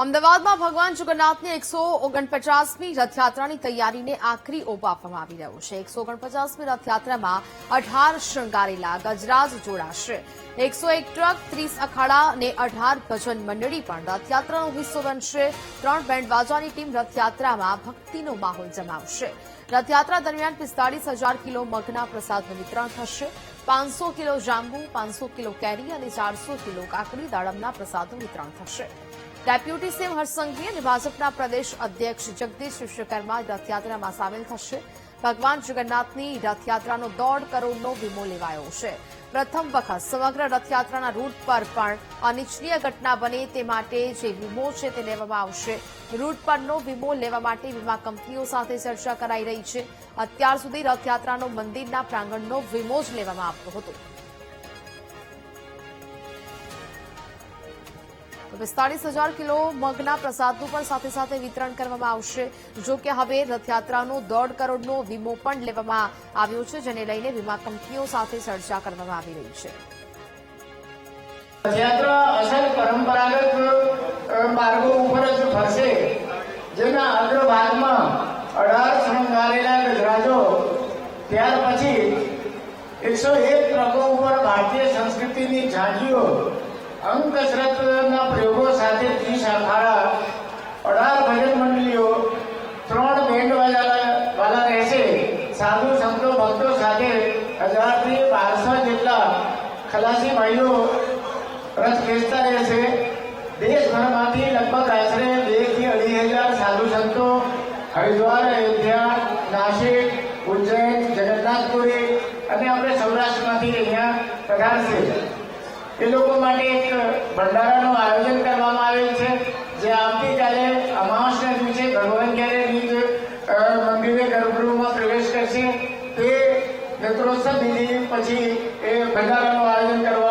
અમદાવાદમાં ભગવાન જગન્નાથની 149મી રથયાત્રાની તૈયારીને આખરી ઓપ આપવામાં આવી રહ્યો છે। 149મી રથયાત્રામાં 18 શણગારેલા ગજરાજ જોડાશે। 101 ટ્રક, 30 અખાડા અને 18 ભજન મંડળી પણ રથયાત્રાનો હિસ્સો બનશે। 3 બેન્ડ બાજાની ટીમ રથયાત્રામાં ભક્તિનો માહોલ જમાવશે। રથયાત્રા દરમિયાન 45,000 કિલો મગના પ્રસાદનું વિતરણ થશે। 500 કિલો જાંબુ, 500 કિલો કેરી અને 400 કિલો કાકડી દાડમના પ્રસાદનું વિતરણ થશે। ડેપ્યુટી સીએમ હર્ષ સંઘવી અને ભાજપના પ્રદેશ અધ્યક્ષ જગદીશ વિશ્વકર્મા રથયાત્રામાં સામેલ થશે। ભગવાન જગન્નાથની રથયાત્રાનો 1.5 કરોડનો વીમો લેવાયો છે। પ્રથમ વખત સમગ્ર રથયાત્રાના રૂટ પર પણ અનિચ્છનીય ઘટના બને તે માટે જે વીમો છે તે લેવામાં આવશે। રૂટ પરનો વીમો લેવા માટે વીમા કંપનીઓ સાથે ચર્ચા કરાઈ રહી છે। અત્યાર સુધી રથયાત્રાનો મંદિરના પ્રાંગણનો વીમો જ લેવામાં આવતો હતો। 45,000 કિલો મગના પ્રસાદનું પણ સાથે સાથે વિતરણ કરવામાં આવશે। જો કે હવે રથયાત્રાનો 1.5 કરોડનો વીમો પણ લેવામાં આવ્યો છે, જેને લઈને વીમા કંપનીઓ સાથે ચર્ચા કરવામાં આવી રહી છે। રથયાત્રા અસલ પરંપરાગત માર્ગો ઉપર જ ફરશે, જેના અગ્રભાગમાં 18 શણગારેલા ગજરાજો, ત્યાર પછી 101 ટ્રકો ઉપર ભારતીય સંસ્કૃતિની ઝાંખીઓ, અંગ કસરતના પ્રયોગો સાથે 30 અખાડા, 18 ભજન મંડળીઓ, 3 બેન્ડ વાલા રહેશે। સાધુ સંતો ભક્તો સાથે 1000 થી 1200 જેટલા ખલાસી ભાઈઓ રથ ખેંચતા રહેશે। દેશભરમાંથી લગભગ આશરે 2 થી 2,500 સાધુ સંતો હરિદ્વાર, અયોધ્યા, નાસિક, ઉજ્જૈન, જગન્નાથપુરી અને આપણે સૌરાષ્ટ્રમાંથી અહીંયા પધારશે। એ લોકો માટે એક ભંડારાનું આયોજન કરવામાં આવેલ છે, જે આવતીકાલે અમાવસના દિવસે ભગવાન જ્યારે મંદિરે ગર્ભગૃહમાં પ્રવેશ કરશે તે નેત્રોત્સવ વિધિ પછી એ ભંડારાનું આયોજન કરવામાં